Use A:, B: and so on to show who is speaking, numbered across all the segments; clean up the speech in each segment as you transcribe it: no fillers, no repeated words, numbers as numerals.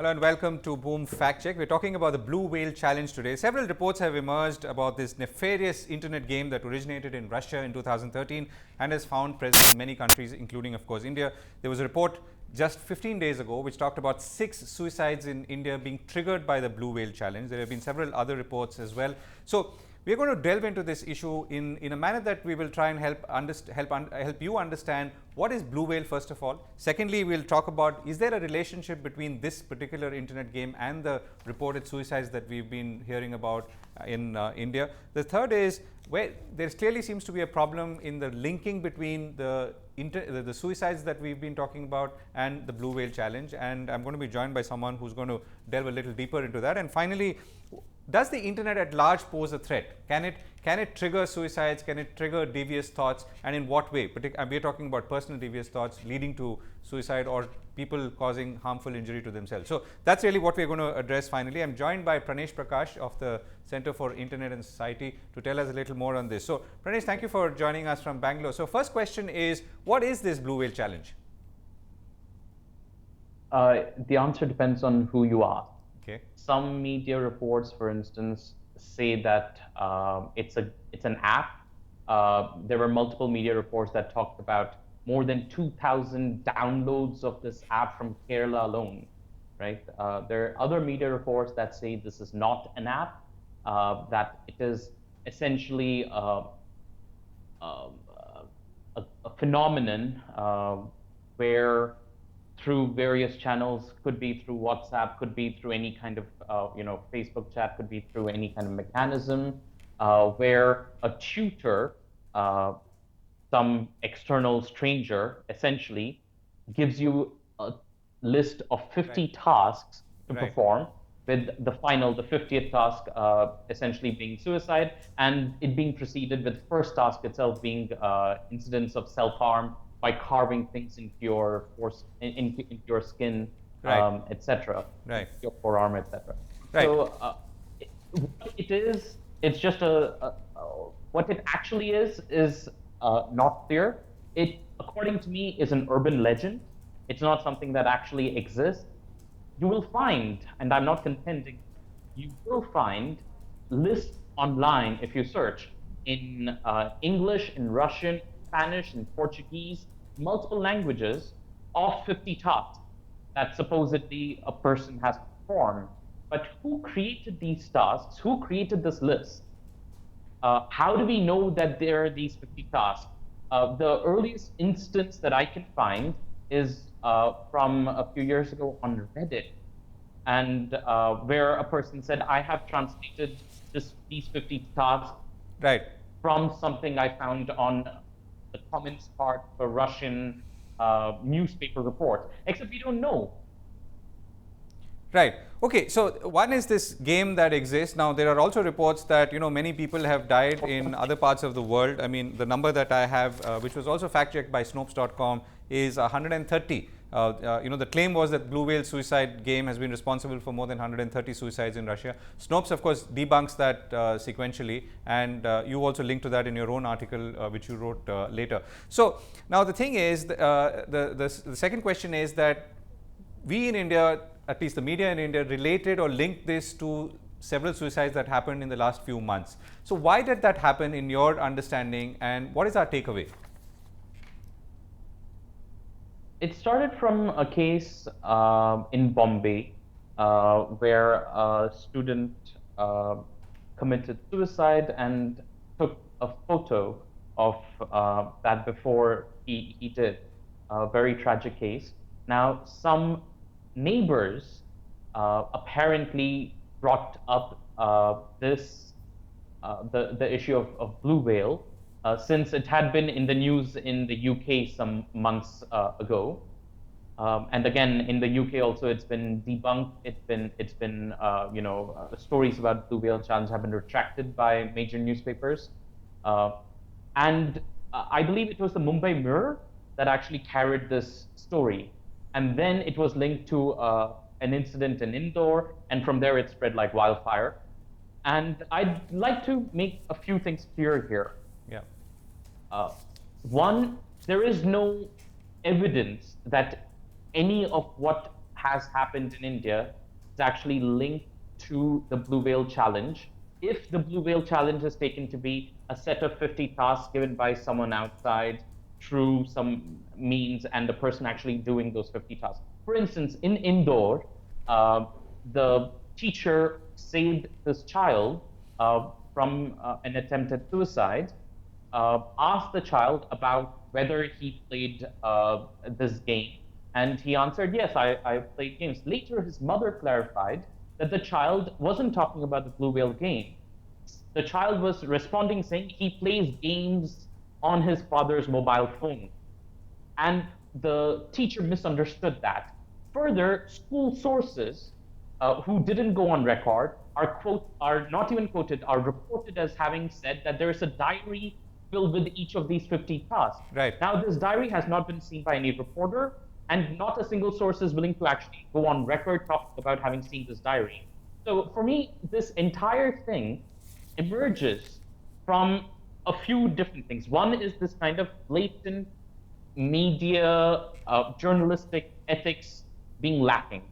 A: Hello and welcome to Boom Fact Check. We're talking about the Blue Whale Challenge today. Several reports have emerged about this nefarious internet game that originated in Russia in 2013 and has found presence in many countries, including, of course, India. There was a report just 15 days ago which talked about 6 suicides in India being triggered by the Blue Whale Challenge. There have been several other reports as well. So we're going to delve into this issue in a manner that we will try and help you understand what is Blue Whale first of all. Secondly, we'll talk about, is there a relationship between this particular internet game and the reported suicides that we've been hearing about in India. The third is where there clearly seems to be a problem in the linking between the suicides that we've been talking about and the Blue Whale Challenge, and I'm going to be joined by someone who's going to delve a little deeper into that. And finally, does the internet at large pose a threat? Can it trigger suicides? Can it trigger devious thoughts? And in what way? We're talking about personal devious thoughts leading to suicide or people causing harmful injury to themselves. So that's really what we're going to address finally. I'm joined by Prakash of the Center for Internet and Society to tell us a little more on this. So Pranesh, thank you for joining us from Bangalore. So first question is, what is this Blue Whale Challenge?
B: The answer depends on who you ask.
A: Okay.
B: Some media reports, for instance, say that it's an app. There were multiple media reports that talked about more than 2,000 downloads of this app from Kerala alone, right? There are other media reports that say this is not an app, that it is essentially a phenomenon where through various channels, could be through WhatsApp, could be through any kind of Facebook chat, could be through any kind of mechanism where a tutor, some external stranger, essentially gives you a list of 50 tasks to perform, with the 50th task essentially being suicide, and it being preceded with first task itself being incidents of self-harm by carving things into your into your skin, etc., your forearm, etc. So what it is, it's just what it actually is not clear. It, according to me, is an urban legend. It's not something that actually exists. You will find, and I'm not contending, you will find lists online if you search in English, in Russian, Spanish, and Portuguese, multiple languages, of 50 tasks that supposedly a person has performed. But who created these tasks? Who created this list? How do we know that there are these 50 tasks? The earliest instance that I can find is from a few years ago on Reddit, and where a person said, I have translated these 50 tasks from something I found on the comments part for Russian newspaper reports, except we don't know.
A: Right. Okay. So one is this game that exists. Now there are also reports that many people have died in other parts of the world. I mean, the number that I have, which was also fact checked by Snopes.com, is 130. The claim was that Blue Whale suicide game has been responsible for more than 130 suicides in Russia. Snopes, of course, debunks that sequentially, and you also linked to that in your own article, which you wrote later. So now the thing is, the second question is that we in India, at least the media in India, related or linked this to several suicides that happened in the last few months. So why did that happen in your understanding, and what is our takeaway?
B: It started from a case in Bombay where a student committed suicide and took a photo of that before he did. A very tragic case. Now, some neighbors apparently brought up the issue of Blue Whale, since it had been in the news in the UK some months ago, and again in the UK also it's been debunked. It's been stories about Blue Whale Challenge have been retracted by major newspapers, and I believe it was the Mumbai Mirror that actually carried this story, and then it was linked to an incident in Indore, and from there it spread like wildfire. And I'd like to make a few things clear here. One, there is no evidence that any of what has happened in India is actually linked to the Blue Whale Challenge. If the Blue Whale Challenge is taken to be a set of 50 tasks given by someone outside through some means, and the person actually doing those 50 tasks. For instance, in Indore, the teacher saved this child from an attempt at suicide, asked the child about whether he played this game, and he answered, yes, I played games. Later, his mother clarified that the child wasn't talking about the Blue Whale game. The child was responding saying he plays games on his father's mobile phone. And the teacher misunderstood that. Further, school sources who didn't go on record are not even quoted, are reported as having said that there is a diary filled with each of these 50 tasks.
A: Right.
B: Now, this diary has not been seen by any reporter, and not a single source is willing to actually go on record talking about having seen this diary. So for me, this entire thing emerges from a few different things. One is this kind of blatant media, journalistic ethics being lacking.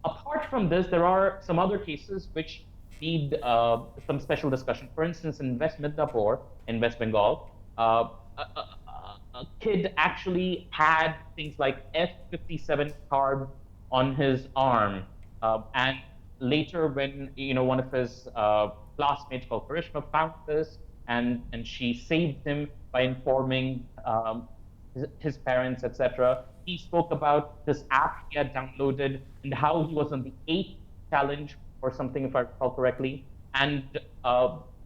B: Apart from this, there are some other cases which need some special discussion. For instance, in West Midnapore, in West Bengal, a kid actually had things like F-57 carved on his arm. And later, when one of his classmates called Karishma found this, and she saved him by informing his parents, etc. He spoke about this app he had downloaded and how he was on the 8th challenge or something, if I recall correctly, and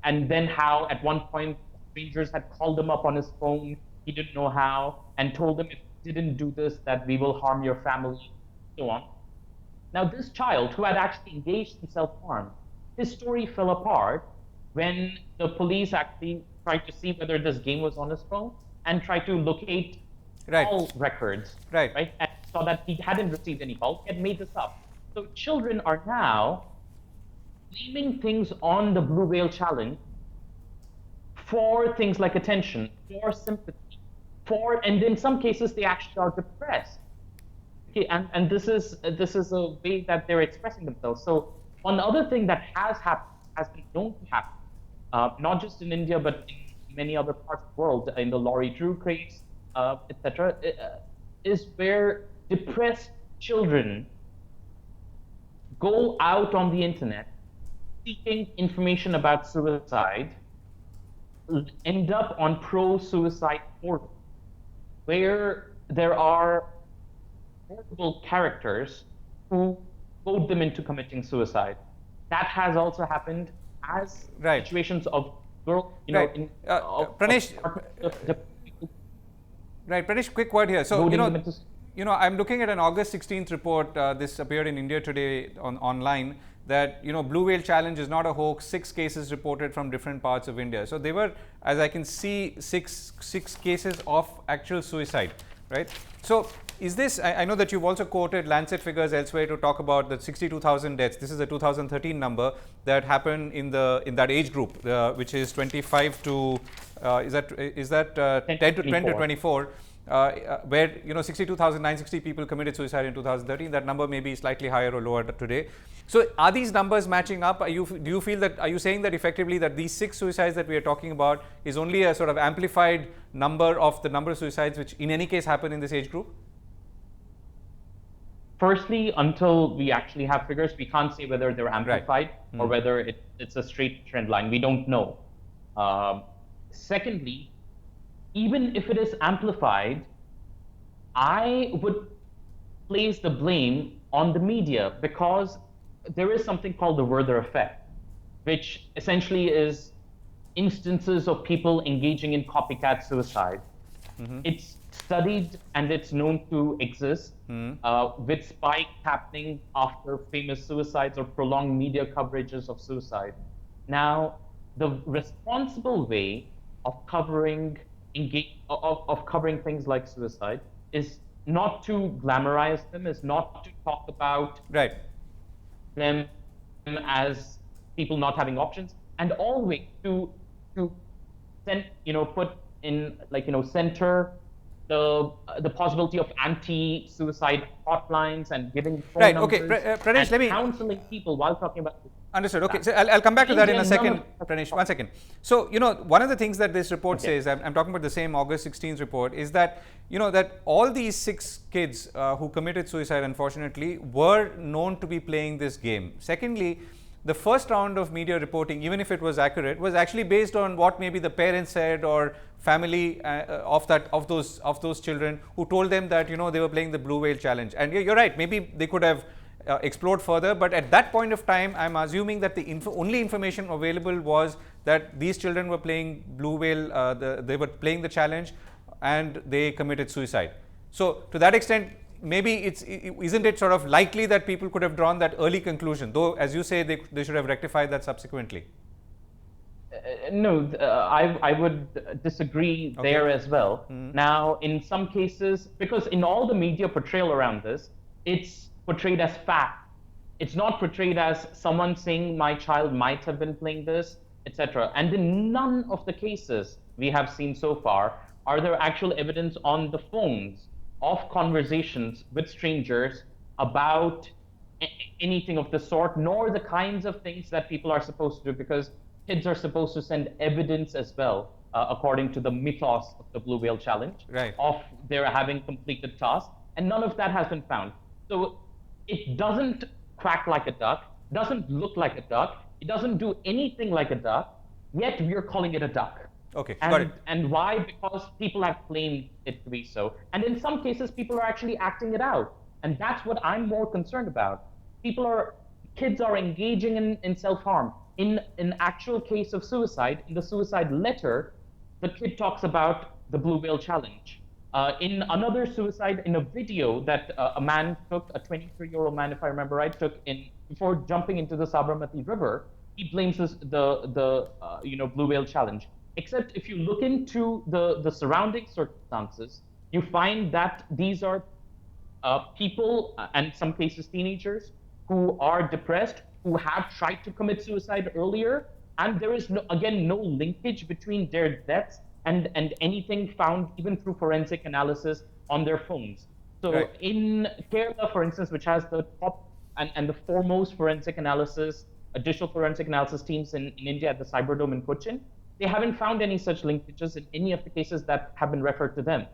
B: then how at one point strangers had called him up on his phone. He didn't know how, and told him, if you didn't do this, that we will harm your family, so on. Now, this child who had actually engaged in self-harm, his story fell apart when the police actually tried to see whether this game was on his phone and tried to locate all records, right? And saw that he hadn't received any call. He had made this up. So children are now blaming things on the Blue Whale Challenge for things like attention, for sympathy, and in some cases they actually are depressed. Okay, and this is a way that they're expressing themselves. So one other thing that has happened, has been known to happen, not just in India but in many other parts of the world, in the Laurie Drew case, etc., is where depressed children go out on the internet seeking information about suicide, end up on pro-suicide forums where there are horrible characters who goad them into committing suicide. That has also happened as situations of girls,
A: Pranesh, Pranesh, quick word here. So, I'm looking at an August 16th report. This appeared in India Today online. That Blue Whale Challenge is not a hoax. 6 cases reported from different parts of India. So they were, as I can see, six cases of actual suicide, right? So is this? I know that you've also quoted Lancet figures elsewhere to talk about the 62,000 deaths. This is a 2013 number that happened in that age group, which is 25 to is that 10 to 24. Where 62,960 people committed suicide in 2013. That number may be slightly higher or lower today. So are these numbers matching up? Are you saying that effectively that these 6 suicides that we are talking about is only a sort of amplified number of the number of suicides which in any case happen in this age group?
B: Firstly, until we actually have figures, we can't say whether they're amplified or whether it's a straight trend line. We don't know. Secondly, even if it is amplified, I would place the blame on the media, because there is something called the Werther effect, which essentially is instances of people engaging in copycat suicide. It's studied and it's known to exist, with spikes happening after famous suicides or prolonged media coverages of suicide. Now, the responsible way of covering things like suicide is not to glamorize them, is not to talk about them as people not having options, and always to put in, center the possibility of anti-suicide hotlines and giving phone
A: Right.
B: numbers
A: Okay. Pranesh,
B: and
A: let me.
B: counseling people while talking about this.
A: Understood. Okay, so I'll come back to that in a second, Pranesh. 1 second. So, one of the things that this report says, I'm talking about the same August 16th report, is that, that all these 6 kids who committed suicide, unfortunately, were known to be playing this game. Secondly, the first round of media reporting, even if it was accurate, was actually based on what maybe the parents said or family of those children who told them that, they were playing the Blue Whale Challenge. And you're right, maybe they could have explored further, but at that point of time, I'm assuming that the only information available was that these children were playing Blue Whale, they were playing the challenge, and they committed suicide. So to that extent, maybe isn't it sort of likely that people could have drawn that early conclusion, though, as you say, they should have rectified that subsequently?
B: No, I would disagree there as well. Now, in some cases, because in all the media portrayal around this, it's portrayed as fact. It's not portrayed as someone saying my child might have been playing this, etc. And in none of the cases we have seen so far are there actual evidence on the phones of conversations with strangers about anything of the sort, nor the kinds of things that people are supposed to do, because kids are supposed to send evidence as well, according to the mythos of the Blue Whale Challenge,
A: right,
B: of their having completed tasks, and none of that has been found. So it doesn't quack like a duck, doesn't look like a duck, it doesn't do anything like a duck, yet we're calling it a duck.
A: Okay, got it.
B: And why? Because people have claimed it to be so. And in some cases, people are actually acting it out. And that's what I'm more concerned about. Kids are engaging in self-harm. In an actual case of suicide, in the suicide letter, the kid talks about the Blue Whale Challenge. In another suicide, in a video that a man took, a 23-year-old man, if I remember right, took before jumping into the Sabarmati River, he blames the Blue Whale Challenge. Except if you look into the surrounding circumstances, you find that these are people, and in some cases teenagers, who are depressed, who have tried to commit suicide earlier, and there is no linkage between their deaths and anything found even through forensic analysis on their phones. So right. In Kerala, for instance, which has the top and the foremost forensic analysis, digital forensic analysis teams in India at the Cyberdome in Cochin, they haven't found any such linkages in any of the cases that have been referred to them.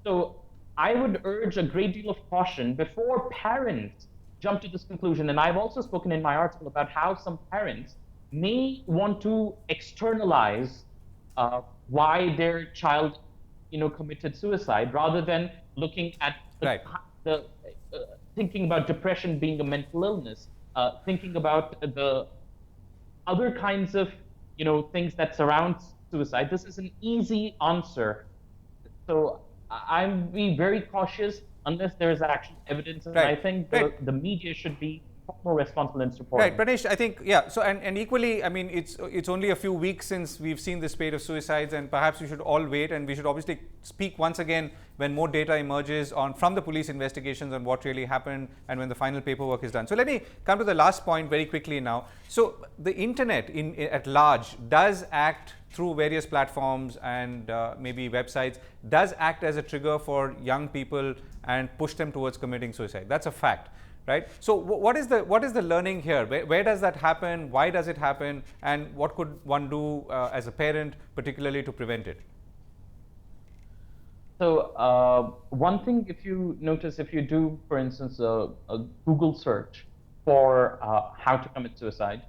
B: So I would urge a great deal of caution before parents jump to this conclusion. And I've also spoken in my article about how some parents may want to externalize why their child, committed suicide, rather than looking at thinking about depression being a mental illness, thinking about the other kinds of, things that surround suicide. This is an easy answer. So I'm being very cautious unless there is actual evidence. And I think the media should be more responsible in supporting.
A: Right, Pranesh, I think, yeah. So, and equally, I mean, it's only a few weeks since we've seen this spate of suicides, and perhaps we should all wait, and we should obviously speak once again when more data emerges from the police investigations on what really happened and when the final paperwork is done. So let me come to the last point very quickly now. So the internet at large does act through various platforms and maybe websites, does act as a trigger for young people and push them towards committing suicide. That's a fact. Right. So what is the learning here? Where does that happen? Why does it happen? And what could one do as a parent, particularly to prevent it?
B: So one thing, if you notice, if you do, for instance, a Google search for how to commit suicide,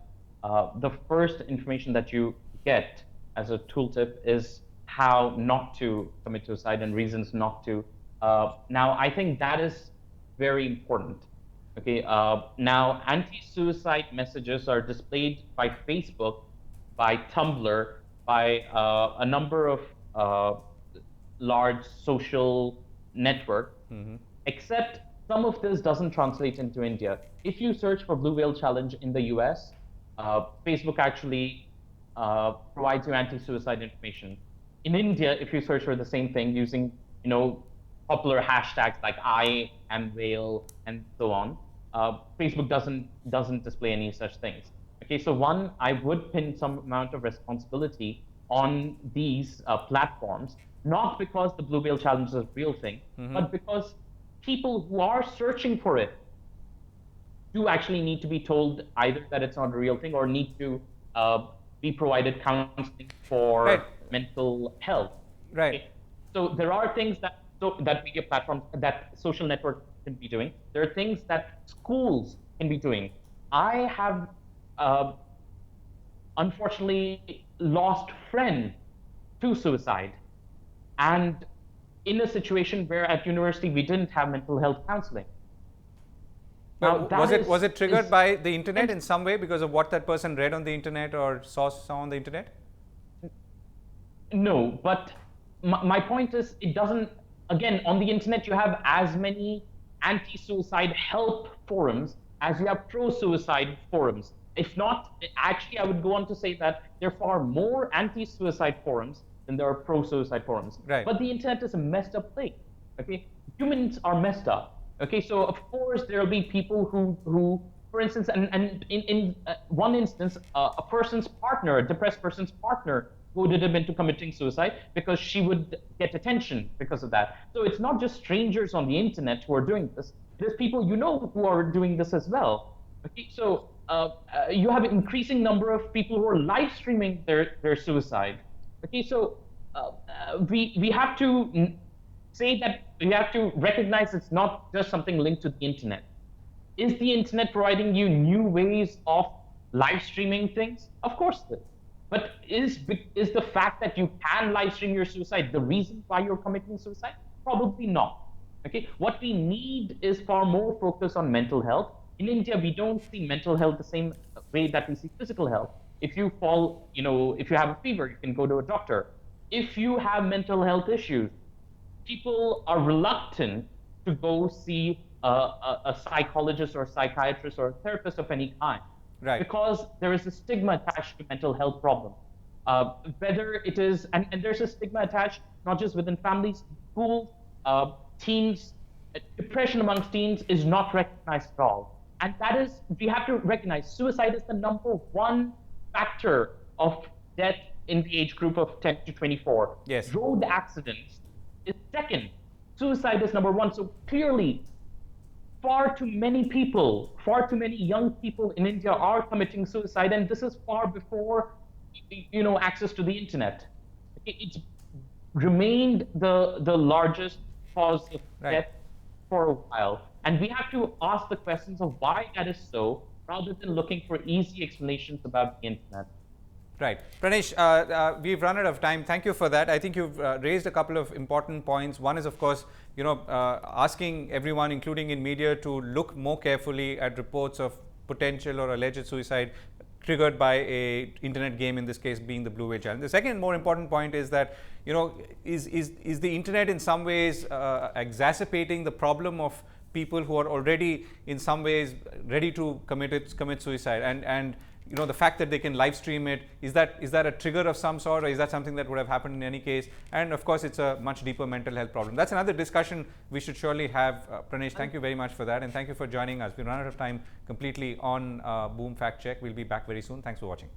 B: the first information that you get as a tooltip is how not to commit suicide and reasons not to. Now, I think that is very important. Okay, now anti-suicide messages are displayed by Facebook, by Tumblr, by a number of large social networks, except some of this doesn't translate into India. If you search for Blue Whale Challenge in the US, Facebook actually provides you anti-suicide information. In India, if you search for the same thing using, popular hashtags like I am whale and so on, Facebook doesn't display any such things. Okay, so one, I would pin some amount of responsibility on these platforms not because the blue whale challenge is a real thing, but because people who are searching for it do actually need to be told either that it's not a real thing or need to be provided counseling
A: Right.
B: for mental health.
A: Right.
B: Okay? So there are things that media platforms, that social networks can be doing. There are things that schools can be doing. I have unfortunately lost friend to suicide, and in a situation where at university we didn't have mental health counseling. Now
A: But
B: that
A: was it triggered
B: is
A: by the internet in some way because of what that person read on the internet or saw on the internet?
B: no, but my point is, it doesn't. Again, on the internet, you have as many anti-suicide help forums as you have pro-suicide forums. If not, actually, I would go on to say that there are far more anti-suicide forums than there are pro-suicide forums.
A: Right.
B: But the internet is a messed up place. Okay, humans are messed up. Okay, so of course there will be people who, for instance, and in one instance, a person's partner, a depressed person's partner, goaded him into committing suicide because she would get attention because of that. So it's not just strangers on the internet who are doing this. There's people you know who are doing this as well. Okay, so you have an increasing number of people who are live streaming their suicide. Okay, so we have to say that we have to recognize it's not just something linked to the internet. Is the internet providing you new ways of live streaming things? Of course it is. But is the fact that you can live stream your suicide the reason why you're committing suicide? Probably not. Okay. What we need is far more focus on mental health. In India, we don't see mental health the same way that we see physical health. If you fall, if you have a fever, you can go to a doctor. If you have mental health issues, people are reluctant to go see a psychologist or a psychiatrist or a therapist of any kind.
A: Right.
B: Because there is a stigma attached to mental health problems. Whether it is, and there's a stigma attached not just within families, schools, teens. Depression amongst teens is not recognized at all. And that is, we have to recognize suicide is the number one factor of death in the age group of 10 to 24.
A: Yes.
B: Road accidents is second. Suicide is number one. So clearly, far too many people, far too many young people in India are committing suicide, and this is far before, access to the internet. It's remained the largest cause of death for a while, and we have to ask the questions of why that is so, rather than looking for easy explanations about the internet.
A: Right. Pranesh, we've run out of time. Thank you for that. I think you've raised a couple of important points. One is, of course, asking everyone, including in media, to look more carefully at reports of potential or alleged suicide triggered by a internet game, in this case being the Blue Whale Challenge. The second more important point is that, is the internet in some ways exacerbating the problem of people who are already in some ways ready to commit suicide, and the fact that they can live stream it, is that a trigger of some sort, or is that something that would have happened in any case? And of course, it's a much deeper mental health problem. That's another discussion we should surely have. Pranesh, thank you very much for that, and thank you for joining us. We run out of time completely on Boom Fact Check. We'll be back very soon. Thanks for watching.